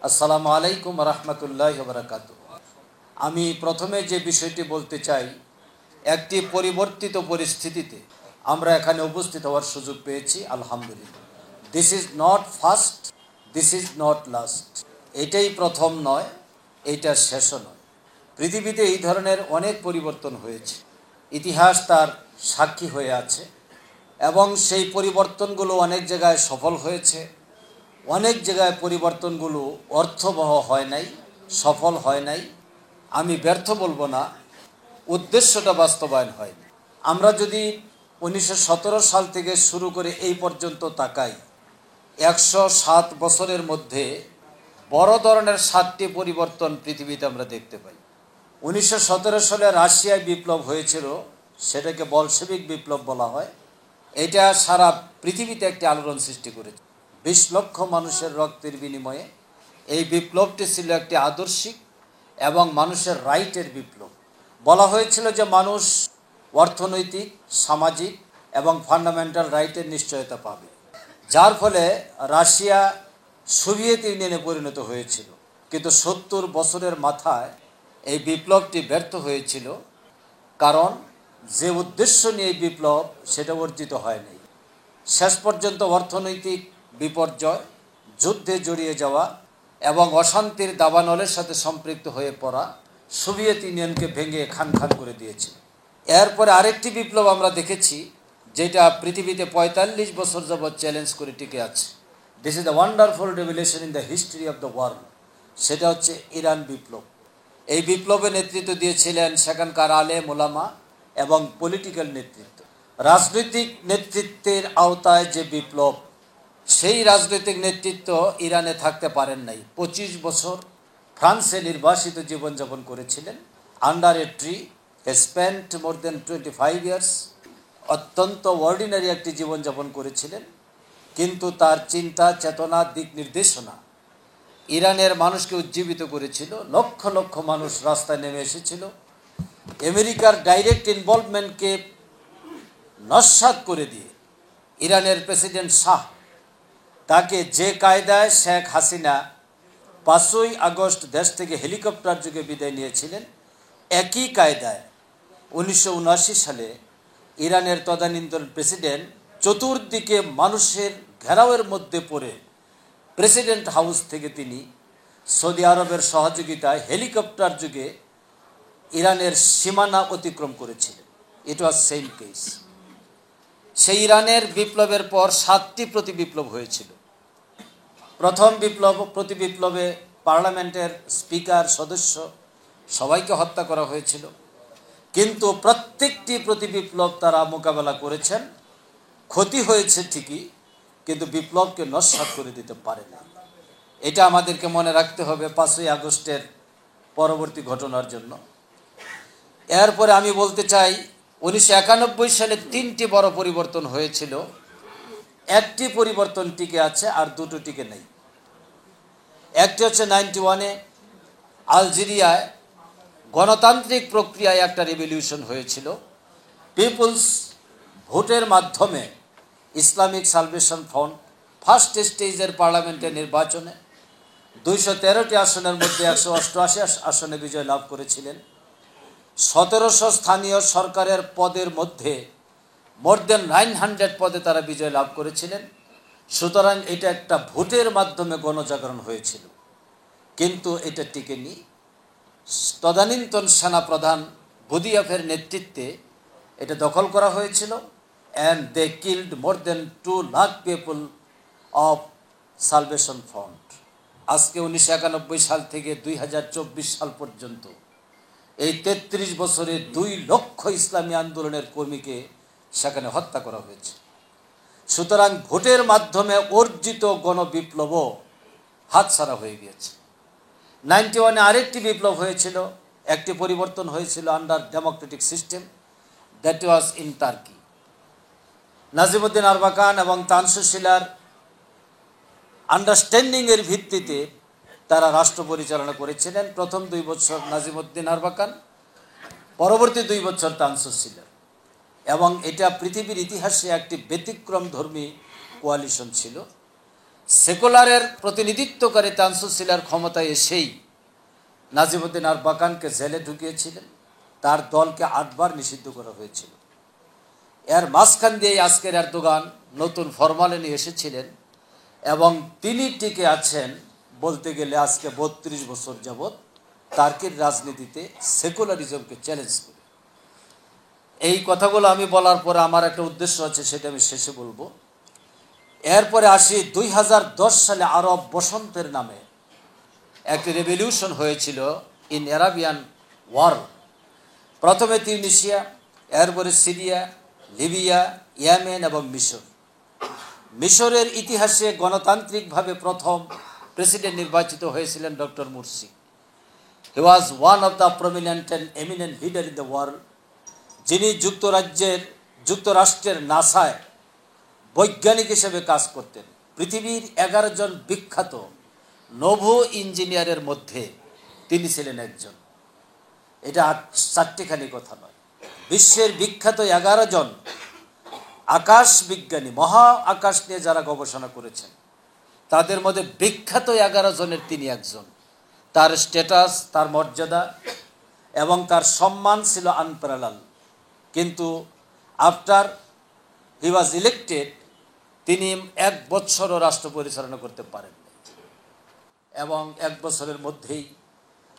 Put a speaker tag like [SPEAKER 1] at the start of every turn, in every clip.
[SPEAKER 1] আসসালামু আলাইকুম রহমতুল্লাহি ওয়া বারাকাতুহু। আমি প্রথমে যে বিষয়টি বলতে চাই, একটি পরিবর্তিত পরিস্থিতিতে আমরা এখানে উপস্থিত হওয়ার সুযোগ পেয়েছি, আলহামদুলিল্লাহ। This is not first, this is not last. এটাই প্রথম নয়, এইটা শেষও নয়। পৃথিবীতে এই ধরনের অনেক পরিবর্তন হয়েছে, ইতিহাস তার সাক্ষী হয়ে আছে এবং সেই পরিবর্তনগুলো অনেক জায়গায় সফল হয়েছে, অনেক জায়গায় পরিবর্তনগুলো অর্থবহ হয় নাই, সফল হয় নাই। আমি ব্যর্থ বলবো না, উদ্দেশ্যটা বাস্তবায়ন হয়নি। আমরা যদি 1917 সাল থেকে শুরু করে এই পর্যন্ত তাকাই, 107 বছরের মধ্যে বড় ধরনের 7টি পরিবর্তন পৃথিবীতে আমরা দেখতে পাই। 1917 সালে রাশিয়ায় বিপ্লব হয়েছিল, সেটাকে বলশেভিক বিপ্লব বলা হয়। এটা সারা পৃথিবীতে একটি আলোড়ন সৃষ্টি করেছে। 20 লক্ষ মানুষের রক্তের বিনিময়ে এই বিপ্লবটি ছিল একটি আদর্শিক এবং মানুষের রাইটের বিপ্লব। বলা হয়েছিল যে মানুষ অর্থনৈতিক, সামাজিক এবং ফান্ডামেন্টাল রাইটের নিশ্চয়তা পাবে, যার ফলে রাশিয়া সোভিয়েত ইউনিয়নে পরিণত হয়েছিল। কিন্তু 70 বছরের মাথায় এই বিপ্লবটি ব্যর্থ হয়েছিল, কারণ যে উদ্দেশ্য নিয়ে এই বিপ্লব সেটা অর্জিত হয়নি। শেষ পর্যন্ত অর্থনৈতিক বিপর্যয়, যুদ্ধে জড়িয়ে যাওয়া এবং অশান্তির দাবানলের সাথে সম্পৃক্ত হয়ে পড়া সোভিয়েত ইউনিয়নকে ভেঙে খান খান করে দিয়েছে। এরপরে আরেকটি বিপ্লব আমরা দেখেছি, যেটা পৃথিবীতে 45 বছর যাবৎ চ্যালেঞ্জ করে টিকে আছে। This is the wonderful revolution in the history of the world. সেটা হচ্ছে ইরান বিপ্লব। এই বিপ্লবে নেতৃত্ব দিয়েছিলেন সেখানকার আলেম ওলামা এবং পলিটিক্যাল নেতৃত্ব। রাজনৈতিক নেতৃত্বের আওতায় যে বিপ্লব, সেই রাজনৈতিক নেতৃত্ব ইরানে থাকতে পারেন নাই। 25 বছর ফ্রান্সে নির্বাসিত জীবনযাপন করেছিলেন, under a tree, spent more then 25 years. অত্যন্ত অর্ডিনারি একটি জীবনযাপন করেছিলেন, কিন্তু তার চিন্তা, চেতনা, দিক নির্দেশনা ইরানের মানুষকে উজ্জীবিত করেছিল। লক্ষ লক্ষ মানুষ রাস্তায় নেমে এসেছিল। আমেরিকার ডাইরেক্ট ইনভলভমেন্টকে নস্যাৎ করে দিয়ে ইরানের প্রেসিডেন্ট শাহ, তাকে যে কায়দায় শেখ হাসিনা 5ই আগস্ট দেশ থেকে হেলিকপ্টার যুগে বিদায় নিয়েছিলেন, একই কায়দায় 1979 সালে ইরানের তদানীন্তন প্রেসিডেন্ট চতুর্দিকে মানুষের ঘেরাওয়ের মধ্যে পড়ে প্রেসিডেন্ট হাউস থেকে তিনি সৌদি আরবের সহযোগিতায় হেলিকপ্টার যুগে ইরানের সীমানা অতিক্রম করেছিলেন। ইট ওয়াজ সেম কেস। সেই ইরানের বিপ্লবের পর 7টি প্রতি বিপ্লব হয়েছিল। প্রথম প্রতি বিপ্লবে পার্লামেন্টের স্পিকার, সদস্য সবাইকে হত্যা করা হয়েছিল, কিন্তু প্রত্যেকটি প্রতি বিপ্লব তারা মোকাবেলা করেছেন। ক্ষতি হয়েছে ঠিকই, কিন্তু বিপ্লবকে নস্যাৎ করে দিতে পারে না। এটা আমাদেরকে মনে রাখতে হবে 5ই আগস্টের পরবর্তী ঘটনার জন্য। এরপরে আমি বলতে চাই, 1991 সালে 3টি বড় পরিবর্তন হয়েছিল। একটি পরিবর্তন টিকে আছে আর দুটো টিকে নেই। একটি হচ্ছে 91-এ আলজেরিয়ায় গণতান্ত্রিক প্রক্রিয়ায় একটা রেভলিউশন হয়েছিল। পিপলস ভোটের মাধ্যমে ইসলামিক সালভেশন ফ্রন্ট ফার্স্ট স্টেজের পার্লামেন্টের নির্বাচনে 213টি আসনের মধ্যে 188 আসনে বিজয় লাভ করেছিলেন। 1700 স্থানীয় সরকারের পদের মধ্যে মোর দেন 900 পদে তারা বিজয় লাভ করেছিলেন। সুতরাং এটা একটা ভোটের মাধ্যমে গণজাগরণ হয়েছিল, কিন্তু এটা টিকেনি। তদানীন্তন সেনাপ্রধান বুদিয়াফের নেতৃত্বে এটা দখল করা হয়েছিল, and they killed more then 2 lakh people of Salvation Front. আজকে 1991 সাল থেকে 2024 সাল পর্যন্ত এই 33 বছরে 2 লক্ষ ইসলামী আন্দোলনের কর্মীকে সেখানে হত্যা করা হয়েছে। সুতরাং ভোটের মাধ্যমে অর্জিত গণবিপ্লবও হাতছাড়া হয়ে গিয়েছে। 91-এ আরেকটি বিপ্লব হয়েছিল, একটি পরিবর্তন হয়েছিল under democratic system, that was in Turkey. Necmettin Erbakan এবং তানসু শিলার আন্ডারস্ট্যান্ডিংয়ের ভিত্তিতে তারা রাষ্ট্র পরিচালনা করেছিলেন। প্রথম 2 বছর নাজিমুদ্দিন আরবাকান, পরবর্তী 2 বছর তানসু শিলার। এবং এটা পৃথিবীর ইতিহাসে একটি ব্যতিক্রম ধর্মী কোয়ালিশন ছিল। সেকুলারের প্রতিনিধিত্বকারী তানসুসিলার ক্ষমতায় এসেই নাজিমুদ্দিন আরবাকানকে জেলে ঢুকিয়েছিলেন, তার দলকে 8 বার নিষিদ্ধ করা হয়েছিল। এর মাঝখান দিয়ে আজকের এরদোগান নতুন ফরমালে নিয়ে এসেছিলেন এবং তিনি টিকে আছেন বলতে গেলে আজকে 32 বছর যাবৎ তার্কির রাজনীতিতে সেকুলারিজমকে চ্যালেঞ্জ করে। এই কথাগুলো আমি বলার পরে আমার একটা উদ্দেশ্য আছে, সেটা আমি শেষে বলবো। এরপরে আসি 2010 সালে আরব বসন্তের নামে একটি রেভলিউশন হয়েছিল ইন আরাবিয়ান ওয়ার্ল্ড। প্রথমে তিউনিসিয়া, এরপরে সিরিয়া, লিবিয়া, ইয়েমেন এবং মিশর। মিশরের ইতিহাসে গণতান্ত্রিকভাবে প্রথম প্রেসিডেন্ট নির্বাচিত হয়েছিলেন doctor Morsi. He was one of the prominent and eminent leader in the world, যিনি যুক্তরাষ্ট্রের নাসায় বৈজ্ঞানিক হিসেবে কাজ করতেন। পৃথিবীর 11 জন বিখ্যাত নভো ইঞ্জিনিয়ারের মধ্যে তিনি ছিলেন একজন। এটা চারটিখানি কথা নয়, বিশ্বের বিখ্যাত 11 জন আকাশ বিজ্ঞানী, মহা আকাশ নিয়ে যারা গবেষণা করেছেন তাদের মধ্যে বিখ্যাত 11 জনের তিনি একজন। তার স্ট্যাটাস, তার মর্যাদা এবং তার সম্মান ছিল আনপ্যারালাল। কিন্তু আফটার হি ওয়াজ ইলেক্টেড, তিনি 1 বছরও রাষ্ট্র পরিচালনা করতে পারেন এবং 1 বছরের মধ্যেই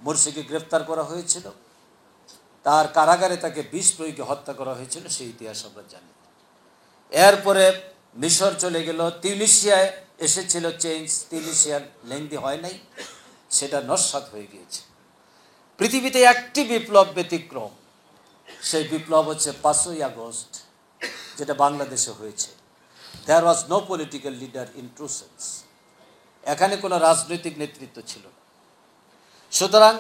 [SPEAKER 1] মুরসিকে গ্রেফতার করা হয়েছিল। তার কারাগারে তাকে বিষ প্রয়োগে হত্যা করা হয়েছিল, সেই ইতিহাস আমরা জানি। এরপরে মিশর চলে গেল, তিউনিসিয়ায় এসেছিল চেঞ্জ। তিউনিসিয়ার লেংদি হয় নাই, সেটা নস্যাৎ হয়ে গিয়েছে। পৃথিবীতে একটি বিপ্লব ব্যতিক্রম, সেই বিপ্লব হচ্ছে 5ই আগস্ট, যেটা বাংলাদেশে হয়েছে। There was no political leader in true sense. এখানে কোনো রাজনৈতিক নেতৃত্ব ছিল না। সুতরাং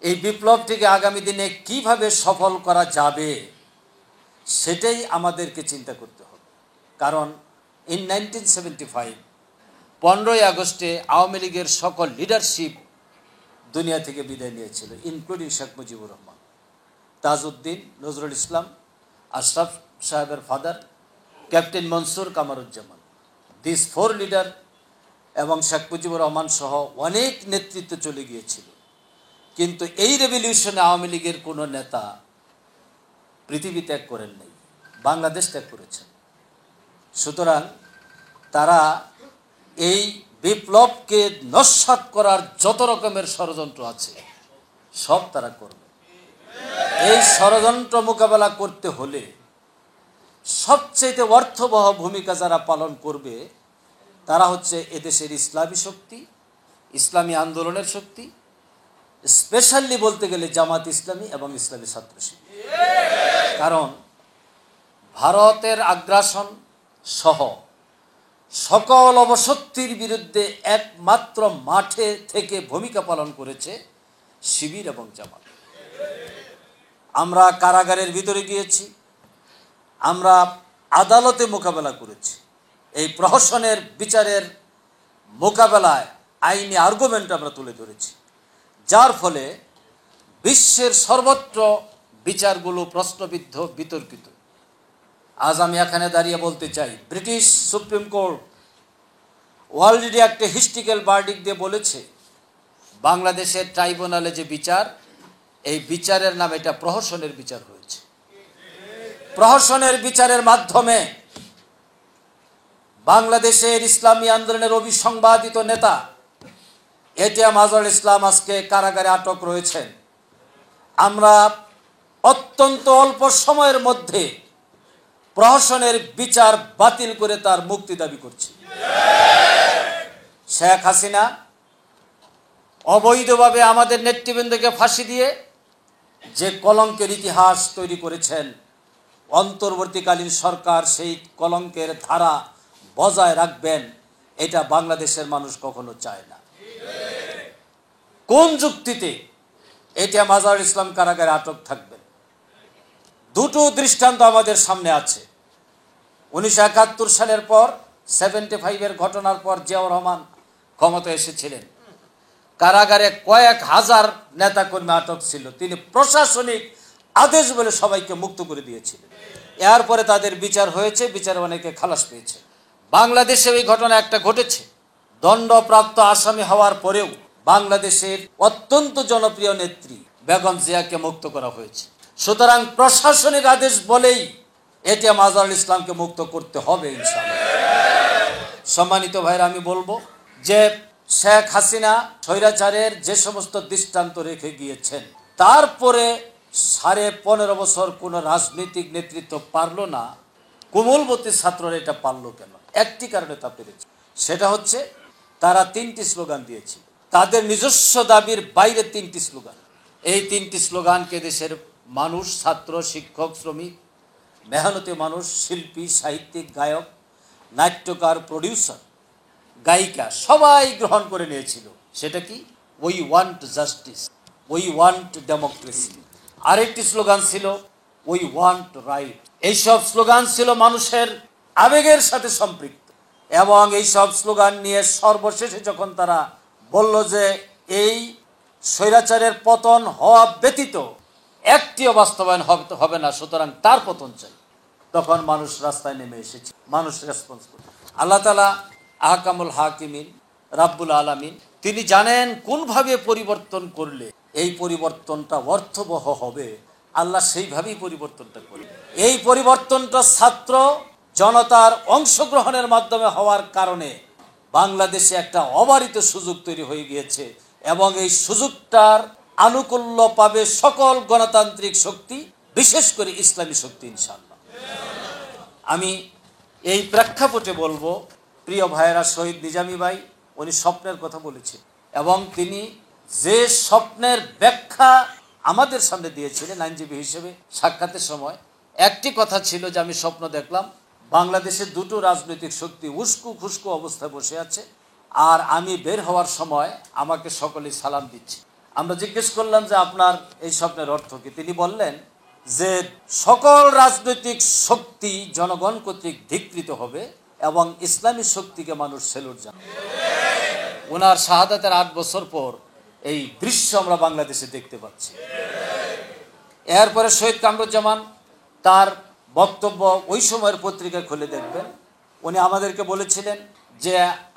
[SPEAKER 1] এই বিপ্লবটিকে আগামী দিনে কিভাবে সফল করা যাবে সেটাই আমাদেরকে চিন্তা করতে হবে। কারণ ইন 1975 15ই আগস্টে আওয়ামী লীগের সকল লিডারশিপ দুনিয়া থেকে বিদায় নিয়েছিল, ইনক্লুডিং শেখ মুজিবুর রহমান, তাজউদ্দিন, নজরুল ইসলাম, আশরাফ সাহেবের father, captain Mansur, Kamaruzzaman. This 4 leader এবং শেখ মুজিবুর রহমান সহ অনেক নেতৃত্ব চলে গিয়েছিল। কিন্তু এই রেভলিউশনে আওয়ামী লীগের কোনো নেতা পৃথিবী ত্যাগ করেন নাই, বাংলাদেশ ত্যাগ করেছেন। সুতরাং তারা এই বিপ্লবকে নস্যাৎ করার যত রকমের ষড়যন্ত্র আছে সব তারা করবে। এই ষড়যন্ত্র মোকাবেলা করতে হলে সবচেয়ে অর্থবহ ভূমিকা যারা পালন করবে তারা হচ্ছে এদেশের ইসলামী শক্তি, ইসলামী আন্দোলনের শক্তি, স্পেশালি বলতে গেলে জামাত ইসলামী এবং ইসলামী ছাত্র শিবির। কারণ ভারতের আগ্রাসন সহ সকল অবশক্তির বিরুদ্ধে একমাত্র মাঠে থেকে ভূমিকা পালন করেছে শিবির এবং জামাত। আমরা কারাগারের ভিতরে গিয়েছি, আমরা আদালতে মোকাবেলা করেছি, এই প্রহসনের বিচারের মোকাবেলায় আইনি আর্গুমেন্ট আমরা তুলে ধরেছি, যার ফলে বিশ্বের সর্বত্র বিচারগুলো প্রশ্নবিদ্ধ, বিতর্কিত। আজ আমি এখানে দাঁড়িয়ে বলতে চাই, ব্রিটিশ সুপ্রিম কোর্ট অলরেডি একটা হিস্ট্রিক্যাল ভার্ডিক্ট দিয়ে বলেছে বাংলাদেশের ট্রাইব্যুনালে যে বিচার, এই বিচারের নাম এটা প্রহসনের বিচার হয়েছে। প্রহসনের বিচারের মাধ্যমে বাংলাদেশের ইসলামী আন্দোলনের অবিসংবাদিত নেতা এটিএম আজহারুল ইসলাম আজকে কারাগারে আটক রয়েছেন। আমরা অত্যন্ত অল্প সময়ের মধ্যে প্রহসনের বিচার বাতিল করে তার মুক্তি দাবি করছি। শেখ হাসিনা অবৈধভাবে আমাদের নেতৃবৃন্দকে ফাঁসি দিয়ে যে কলঙ্কের ইতিহাস তৈরি করেছেন, অন্তর্বর্তীকালীন সরকার সেই কলঙ্কের ধারা বজায় রাখবেন, এটা বাংলাদেশের মানুষ কখনো চায় না। কোন যুক্তিতে এটিএম আজহারুল ইসলাম কারাগারে আটক থাকবেন? দুটো দৃষ্টান্ত আমাদের সামনে আছে। 1971 সালের পর 75-এর ঘটনার পর জিয়াউর রহমান ক্ষমতায় এসেছিলেন, কারাগারে কয়েক হাজার নেতাকর্মী আটক ছিল, তিনি প্রশাসনিক আদেশ বলে সবাইকে মুক্ত করে দিয়েছিলেন। এরপরে তাদের বিচার হয়েছে, বিচারে অনেকে খালাস পেয়েছে। বাংলাদেশে ওই ঘটনা একটা ঘটেছে। দণ্ডপ্রাপ্ত আসামি হওয়ার পরেও বাংলাদেশের অত্যন্ত জনপ্রিয় নেত্রী বেগম জিয়াকে মুক্ত করা হয়েছে। সুতরাং প্রশাসনিক আদেশ বলেই এটিএম আজহারুল ইসলামকে মুক্ত করতে হবে ইনশাআল্লাহ। সম্মানিত ভাইরা, আমি বলবো যে শেখ হাসিনা স্বৈরাচারের যে সমস্ত দৃষ্টান্ত রেখে গিয়েছেন, তারপরে 15.5 বছর কোনো রাজনৈতিক নেতৃত্ব পারল না, কোমলমতি ছাত্ররা এটা পারল কেন? একটি কারণে তা পেরেছে, সেটা হচ্ছে তারা 3টি স্লোগান দিয়েছিল। তাদের নিজস্ব দাবির বাইরে 3টি স্লোগান। এই 3টি স্লোগানকে দেশের মানুষ, ছাত্র, শিক্ষক, শ্রমিক, মেহনতি মানুষ, শিল্পী, সাহিত্যিক, গায়ক, নাট্যকার, প্রডিউসার, গায়িকা সবাই গ্রহণ করে নিয়েছিল। সেটা কি? We want justice, we want democracy. আরেকটি স্লোগান ছিল উই ওয়ান্ট রাইট। এইসব স্লোগান ছিল মানুষের আবেগের সাথে সম্পৃক্ত, এবং এইসব স্লোগান নিয়ে সর্বশেষে যখন তারা বলল যে এই স্বৈরাচারের পতন হওয়া ব্যতীত একটিও বাস্তবায়ন হবে না, সুতরাং তার পতন চাই, তখন মানুষ রাস্তায় নেমে এসেছে, মানুষ রেসপন্স করে। আল্লাহ তাআলা আহকামুল হাকিমিন, রাব্বুল আলামিন, তিনি জানেন কোনভাবে পরিবর্তন করলে এই পরিবর্তনটা অর্থবহ হবে। আল্লাহ সেইভাবেই পরিবর্তনটা করবে। এই পরিবর্তনটা ছাত্র জনতার অংশগ্রহণের মাধ্যমে হওয়ার কারণে বাংলাদেশে একটা অবারিত সুযোগ তৈরি হয়ে গিয়েছে, এবং এই সুযোগটার আনুকূল্য পাবে সকল গণতান্ত্রিক শক্তি, বিশেষ করে ইসলামী শক্তি ইনশাআল্লাহ। আমি এই প্রেক্ষাপটে বলবো, প্রিয় ভাইয়েরা, শহীদ নিজামী ভাই উনি স্বপ্নের কথা বলেছেন, এবং তিনি যে স্বপ্নের ব্যাখ্যা আমাদের সামনে দিয়েছিলেন আইনজীবী হিসেবে সাক্ষাতের সময়, একটি কথা ছিল যে আমি স্বপ্ন দেখলাম বাংলাদেশের দুটো রাজনৈতিক শক্তি উস্কু খুস্কু অবস্থায় বসে আছে, আর আমি বের হওয়ার সময় আমাকে সকলেই সালাম দিচ্ছে। আমরা জিজ্ঞেস করলাম যে আপনার এই স্বপ্নের অর্থ কি? তিনি বললেন যে সকল রাজনৈতিক শক্তি জনগণ কর্তৃক ধিক্কৃত হবে এবং ইসলামী শক্তিকে মানুষ সেলুট জানাবে। ওনার শাহাদাতের 8 বছর পর এই দৃশ্য আমরা বাংলাদেশে দেখতে পাচ্ছি। এরপরে শহীদ কামরুজ্জামান তার বক্তব্য ওই সময়ের পত্রিকায় খুলে দেখবেন, উনি আমাদেরকে বলেছিলেন যে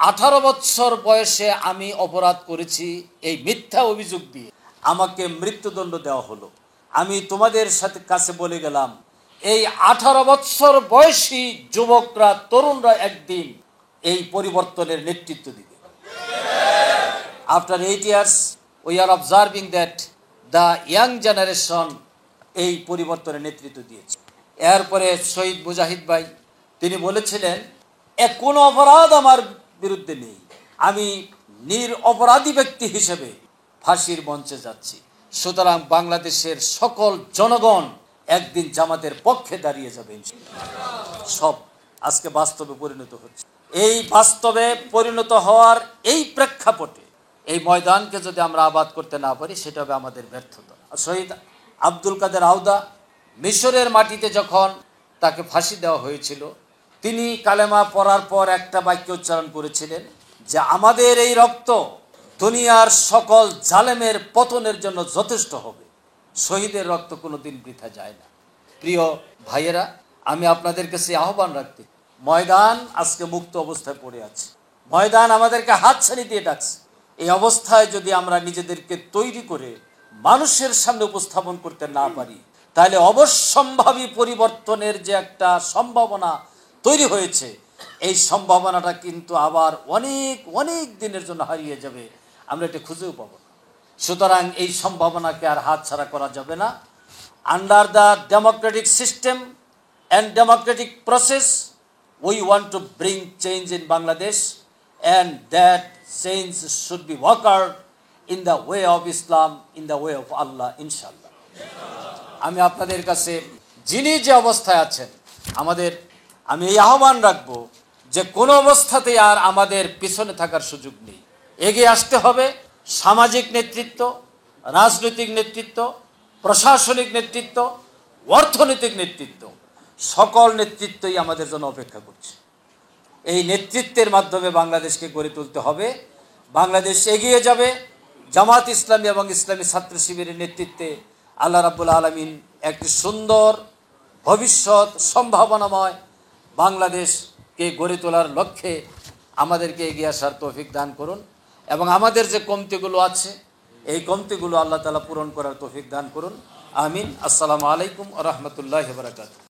[SPEAKER 1] 18 বছর বয়সে আমি অপরাধ করেছি, এই মিথ্যা অভিযোগ দিয়ে আমাকে মৃত্যুদণ্ড দেওয়া হলো। আমি তোমাদের সাথে কাছে বলে গেলাম এই 18 বছর বয়সী যুবকরা, তরুণরা একদিন এই পরিবর্তনের নেতৃত্ব দিবে। After 8 years we are observing that the young generation এই পরিবর্তনের নেতৃত্ব দিয়েছে। এরপরে শহীদ মুজাহিদ ভাই তিনি বলেছিলেন কোনো অপরাধ আমার বিরুদ্ধে নেই, আমি নিরপরাধী ব্যক্তি হিসেবে ফাঁসির মঞ্চে যাচ্ছি। সুতরাং বাংলাদেশের সকল জনগণ একদিন জামাতের পক্ষে দাঁড়িয়ে যাবে। সব আজকে বাস্তবে পরিণত হচ্ছে। এই বাস্তবে পরিণত হওয়ার এই প্রেক্ষাপটে এই ময়দানকে যদি আমরা আবাদ করতে না পারি, সেটা হবে আমাদের ব্যর্থতা। শহীদ আব্দুল কাদের আউদা মিশরের মাটিতে যখন তাকে ফাঁসি দেওয়া হয়েছিল, তিনি কালেমা পড়ার পর একটা বাক্য উচ্চারণ করেছিলেন যে আমাদের এই রক্ত দুনিয়ার সকল জালেমের পতনের জন্য যথেষ্ট হবে। শহীদের রক্ত কোনোদিন বৃথা যায় না। প্রিয় ভাইয়েরা, আমি আপনাদের কাছে আহ্বান রাখতে, ময়দান আজকে মুক্ত অবস্থায় পড়ে আছে, ময়দান আমাদেরকে হাতছানি দিয়ে ডাকছে। এই অবস্থায় যদি আমরা নিজেদেরকে তৈরি করে মানুষের সামনে উপস্থাপন করতে না পারি, তাহলে অবশ্যম্ভাবী পরিবর্তনের যে একটা সম্ভাবনা তৈরি হয়েছে, এই সম্ভাবনাটা কিন্তু আবার অনেক অনেক দিনের জন্য হারিয়ে যাবে, আমরা এটা খুঁজেও পাবো না। সুতরাং এই সম্ভাবনাকে আর হাতছাড়া করা যাবে না। Under the democratic system and democratic process we want to bring change in Bangladesh, and that change should be worked in the way of Islam, in the way of Allah, ইনশাআল্লাহ। আমি আপনাদের কাছে যিনি যে অবস্থায় আছেন, আমি এই আহ্বান রাখবো যে কোনো অবস্থাতেই আর আমাদের পিছনে থাকার সুযোগ নেই। এগিয়ে আসতে হবে। সামাজিক নেতৃত্ব, রাজনৈতিক নেতৃত্ব, প্রশাসনিক নেতৃত্ব, অর্থনৈতিক নেতৃত্ব, সকল নেতৃত্বই আমাদের জন্য অপেক্ষা করছে। এই নেতৃত্বের মাধ্যমে বাংলাদেশকে গড়ে তুলতে হবে। বাংলাদেশ এগিয়ে যাবে। জামাত ইসলামী এবং ইসলামী ছাত্র শিবিরের নেতৃত্বে আল্লাহ রাব্বুল আলামিন একটি সুন্দর ভবিষ্যৎ সম্ভাবনাময় বাংলাদেশকে গড়ে তোলার লক্ষ্যে আমাদেরকে এগিয়ে আসার তৌফিক দান করুন এবং আমাদের যে কমতিগুলো আছে এই কমতিগুলো আল্লাহ তাআলা পূরণ করার তৌফিক দান করুন। আমিন। আসসালামু আলাইকুম ওয়া রাহমাতুল্লাহি ওয়া বারাকাতুহু।